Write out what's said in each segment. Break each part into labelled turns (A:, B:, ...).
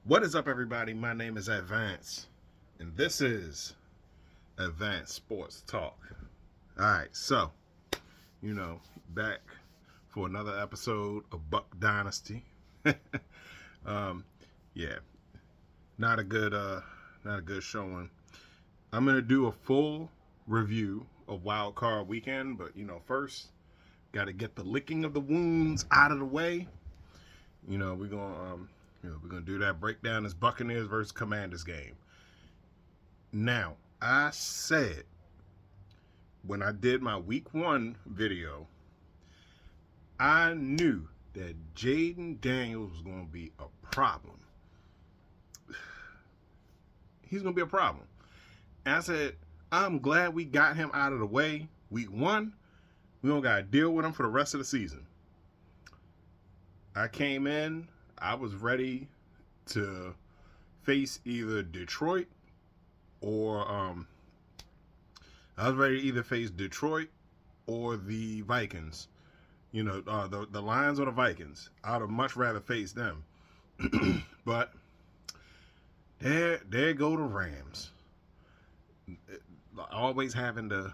A: What is up, everybody? My name is Advance, and this is Advanced Sports Talk. All right, so back for another episode of Buck Dynasty. um, yeah, not a good, not a good showing. I'm gonna do a full review of Wild Card Weekend, but first, got to get the licking of the wounds out of the way. We're gonna we're gonna do that breakdown this Buccaneers versus Commanders game. Now, I said when I did my week one video, I knew that Jaden Daniels was going to be a problem. He's going to be a problem. And I said, I'm glad we got him out of the way week one. We don't got to deal with him for the rest of the season. I came in, I was ready to face either Detroit or I was ready to either face Detroit or the Vikings. The Lions or the Vikings. I would have much rather face them. But there go the Rams. Always having to,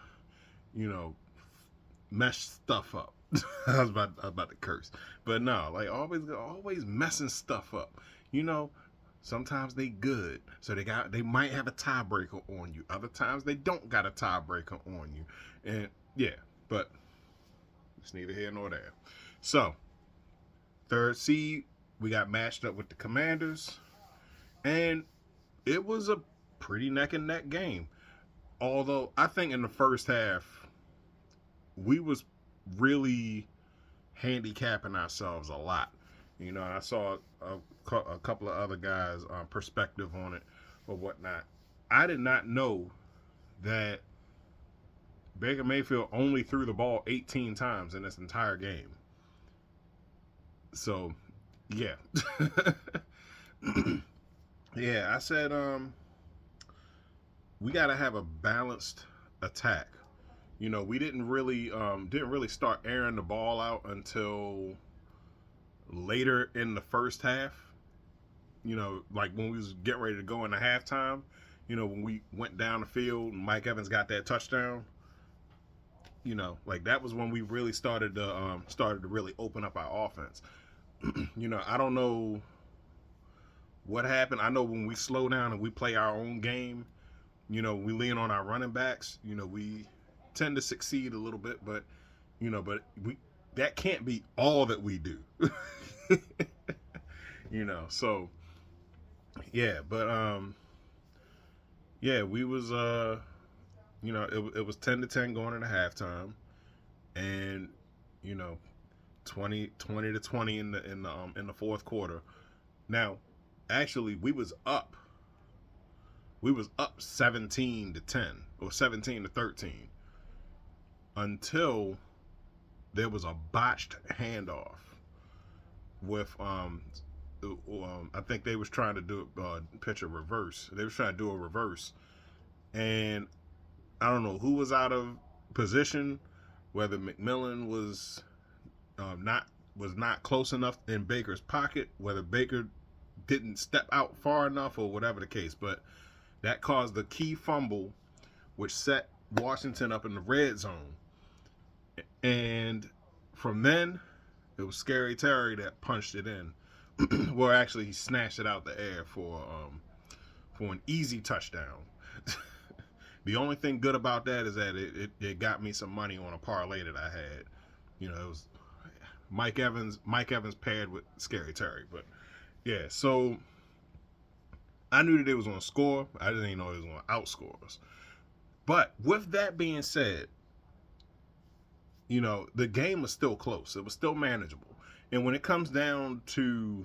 A: mess stuff up. I was about to curse, but no, like always messing stuff up. Sometimes they good, so they might have a tiebreaker on you. Other times they don't got a tiebreaker on you, and yeah, but it's neither here nor there. So third seed, we got matched up with the Commanders, and it was a pretty neck and neck game. Although I think in the first half we was really handicapping ourselves a lot. I saw a couple of other guys' perspective on it or whatnot. I did not know that Baker Mayfield only threw the ball 18 times in this entire game. So, yeah. Yeah, I said we got to have a balanced attack. We didn't really start airing the ball out until later in the first half. Like when we was getting ready to go into halftime. When we went down the field and Mike Evans got that touchdown. Like that was when we really started to really open up our offense. I don't know what happened. I know when we slow down and we play our own game, we lean on our running backs. We tend to succeed a little bit, but we that can't be all that we do. So yeah, but yeah, we was it was 10-10 going into halftime, and 20 to 20 in the fourth quarter. Now, actually, we was up 17-10 or 17-13 until there was a botched handoff with I think they was trying to do pitch a reverse. They was trying to do a reverse, and I don't know who was out of position, whether McMillan was not close enough in Baker's pocket, whether Baker didn't step out far enough, or whatever the case. But that caused the key fumble, which set Washington up in the red zone. And from then, it was Scary Terry that punched it in. Well, actually, he snatched it out the air for an easy touchdown. The only thing good about that is that it got me some money on a parlay that I had. It was Mike Evans paired with Scary Terry. But yeah, so I knew that they was going to score. I didn't know they was going to outscore us. But with that being said, the game was still close. It was still manageable. And when it comes down to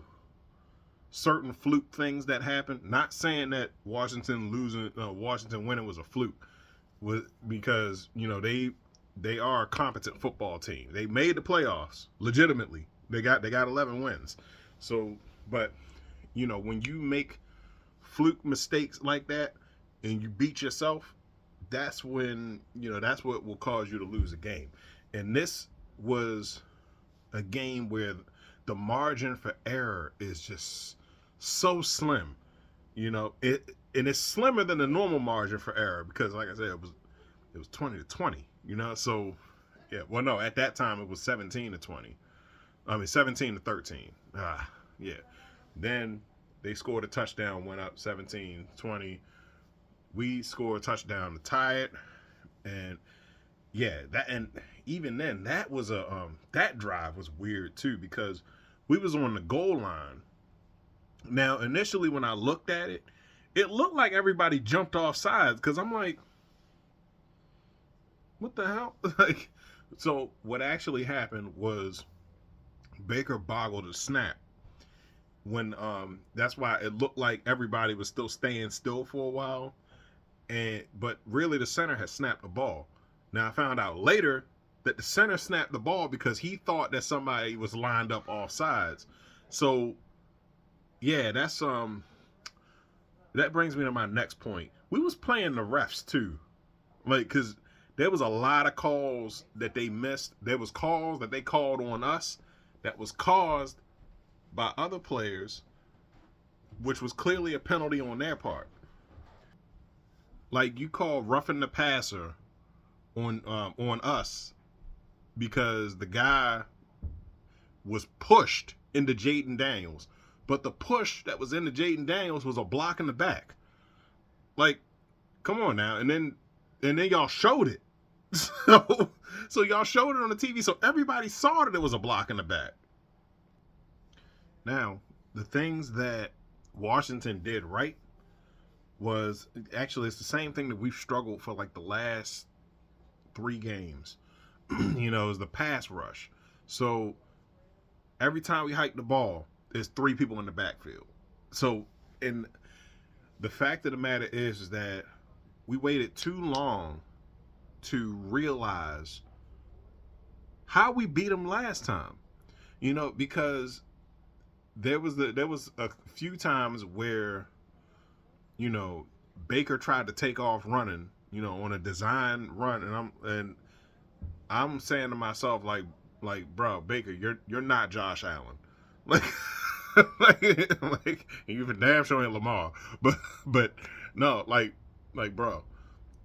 A: certain fluke things that happen, not saying that Washington winning was a fluke, because they are a competent football team. They made the playoffs legitimately. They got 11 wins. So, but when you make fluke mistakes like that and you beat yourself, that's when that's what will cause you to lose a game. And this was a game where the margin for error is just so slim. And it's slimmer than the normal margin for error because, like I said, it was 20-20. So yeah. Well, no, at that time it was 17-20. I mean 17-13. Yeah. Then they scored a touchdown, went up 17-20. We scored a touchdown to tie it, and yeah, and even then that drive was weird too because we was on the goal line. Now, initially when I looked at it, it looked like everybody jumped off sides because I'm like, what the hell? Like, so what actually happened was Baker boggled a snap when that's why it looked like everybody was still staying still for a while, but really the center had snapped the ball. Now I found out later that the center snapped the ball because he thought that somebody was lined up off sides. So yeah, that brings me to my next point. We was playing the refs too, like because there was a lot of calls that they missed. There was calls that they called on us that was caused by other players, which was clearly a penalty on their part. Like you call roughing the passer on us because the guy was pushed into Jaden Daniels, but the push that was into Jaden Daniels was a block in the back. Like, come on now, and then y'all showed it. So y'all showed it on the TV, so everybody saw that it was a block in the back. Now, the things that Washington did right was actually it's the same thing that we've struggled for like the last 3 games. Is the pass rush. So every time we hike the ball, there's 3 people in the backfield. So, and the fact of the matter is that we waited too long to realize how we beat them last time. Because there was a few times where Baker tried to take off running, on a design run, and I'm saying to myself like bro, Baker, you're not Josh Allen, like like you for damn sure ain't Lamar, but no, like bro,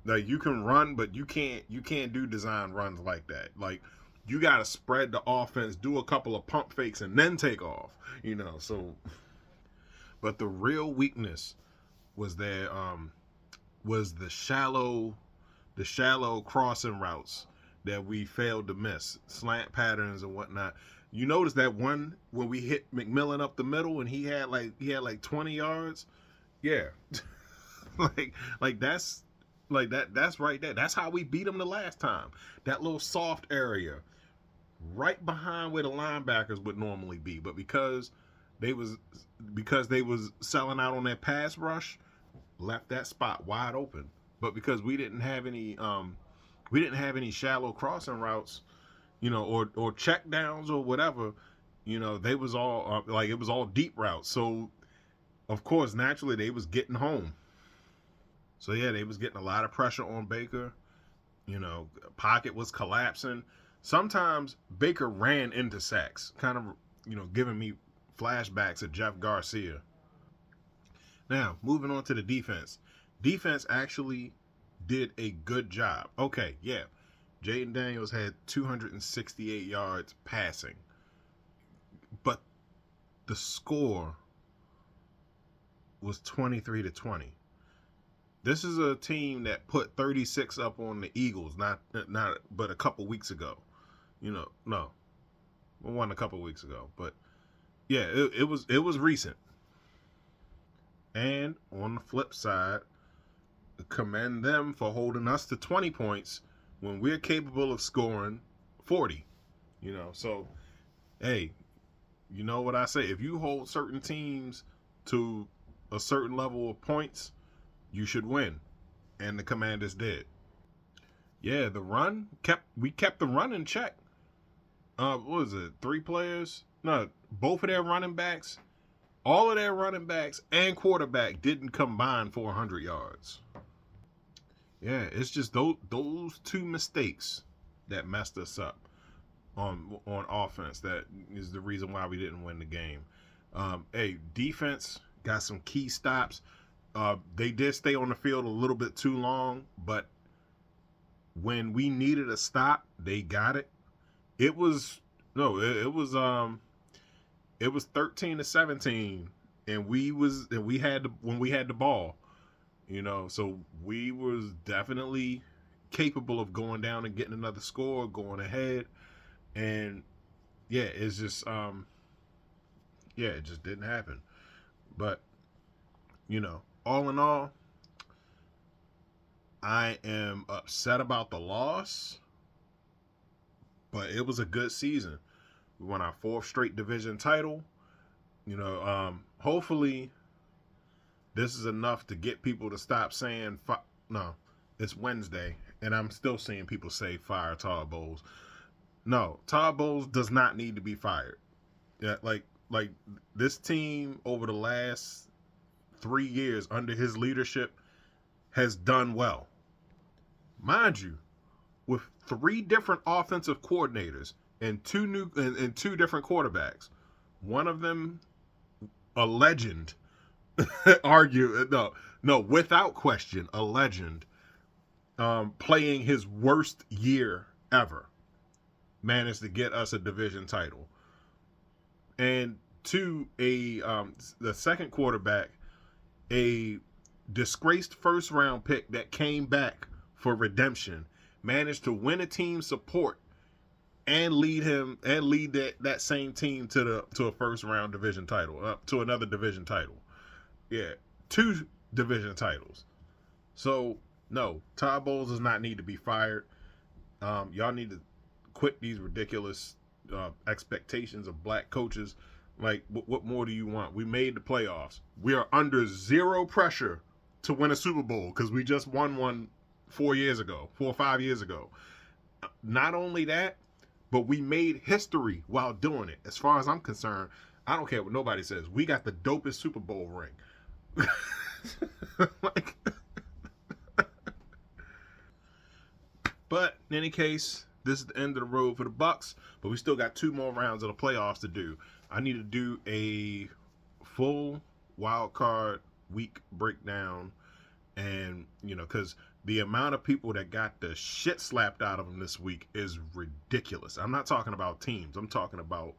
A: like you can run, but you can't do design runs like that. Like you got to spread the offense, do a couple of pump fakes, and then take off. So, but the real weakness was there was the shallow crossing routes that we failed to miss, slant patterns and whatnot. You notice that one when we hit McMillan up the middle and he had like 20 yards. Yeah, like that's right there. That's how we beat him the last time. That little soft area, right behind where the linebackers would normally be, but they was because they was selling out on their pass rush, left that spot wide open. But because we didn't have any shallow crossing routes, or check downs or whatever, they was all like it was all deep routes. So of course, naturally they was getting home. So yeah, they was getting a lot of pressure on Baker. Pocket was collapsing. Sometimes Baker ran into sacks, kind of, giving me flashbacks of Jeff Garcia. Now, moving on to the defense. Defense actually did a good job. Okay, yeah. Jaden Daniels had 268 yards passing. But the score was 23-20. This is a team that put 36 up on the Eagles, but a couple weeks ago. No. We won a couple weeks ago, but yeah, it was recent. And on the flip side, commend them for holding us to 20 points when we're capable of scoring 40. So hey, you know what I say? If you hold certain teams to a certain level of points, you should win. And the Commanders did. Yeah, we kept the run in check. What was it? 3 players? No, both of their running backs, all of their running backs and quarterback didn't combine for 100 yards. Yeah, it's just those 2 mistakes that messed us up on offense. That is the reason why we didn't win the game. Hey, defense got some key stops. They did stay on the field a little bit too long, but when we needed a stop, they got it. It was no, it was 13-17, and we had when we had the ball, so we was definitely capable of going down and getting another score, going ahead, and yeah, it's just yeah, it just didn't happen. But all in all, I am upset about the loss, but it was a good season. We won our fourth straight division title. Hopefully this is enough to get people to stop saying no. It's Wednesday, and I'm still seeing people say fire Todd Bowles. No, Todd Bowles does not need to be fired. Yeah, like this team over the last 3 years under his leadership has done well. Mind you, with 3 different offensive coordinators and two different quarterbacks. One of them a legend. Argue no, without question, a legend. Playing his worst year ever, managed to get us a division title. And to the second quarterback, a disgraced first round pick that came back for redemption, managed to win a team support and lead that same team to a first round division title, to another division title. Yeah, 2 division titles. So no, Todd Bowles does not need to be fired. Y'all need to quit these ridiculous expectations of black coaches. Like, what more do you want? We made the playoffs. We are under zero pressure to win a Super Bowl because we just won one 4 or 5 years ago. Not only that, but we made history while doing it. As far as I'm concerned, I don't care what nobody says. We got the dopest Super Bowl ring. Like, but in any case, this is the end of the road for the Bucs. But we still got 2 more rounds of the playoffs to do. I need to do a full wild card week breakdown, and because the amount of people that got the shit slapped out of them this week is ridiculous. I'm not talking about teams. I'm talking about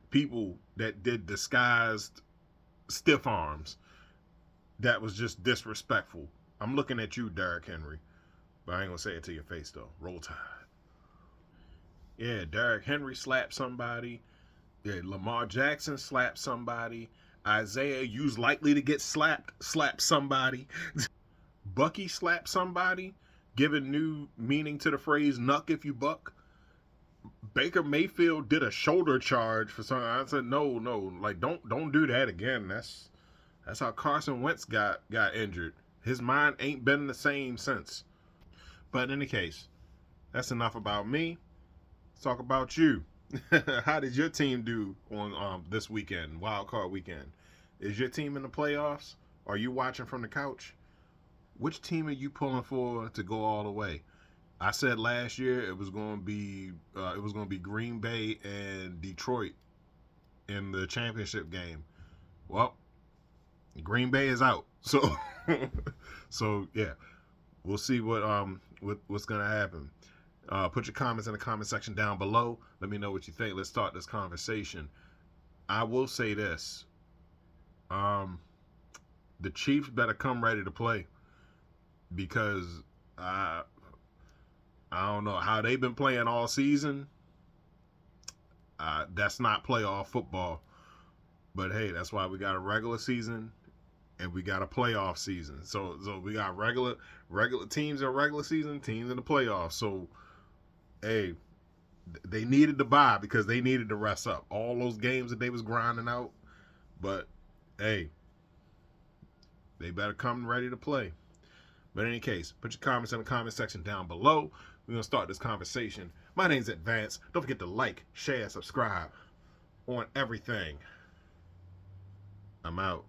A: people that did disguised stiff arms. That was just disrespectful. I'm looking at you, Derrick Henry, but I ain't gonna say it to your face though. Roll Tide. Yeah, Derrick Henry slapped somebody. Yeah, Lamar Jackson slapped somebody. Isaiah, you's likely to get slapped somebody. Bucky slapped somebody, giving new meaning to the phrase "knuck if you buck." Baker Mayfield did a shoulder charge for something. I said, no, like don't do that again. That's how Carson Wentz got injured. His mind ain't been the same since. But in any case, that's enough about me. Let's talk about you. How did your team do on this weekend, wild card weekend? Is your team in the playoffs? Are you watching from the couch? Which team are you pulling for to go all the way? I said last year it was going to be Green Bay and Detroit in the championship game. Well, Green Bay is out. So so yeah, we'll see what's going to happen. Put your comments in the comment section down below. Let me know what you think. Let's start this conversation. I will say this. The Chiefs better come ready to play, because I don't know how they've been playing all season. That's not playoff football. But hey, that's why we got a regular season and we got a playoff season. So we got regular teams in regular season, teams in the playoffs. So hey, they needed to bye because they needed to rest up. All those games that they was grinding out. But hey, they better come ready to play. But in any case, put your comments in the comment section down below. We're going to start this conversation. My name's Advance. Don't forget to like, share, subscribe on everything. I'm out.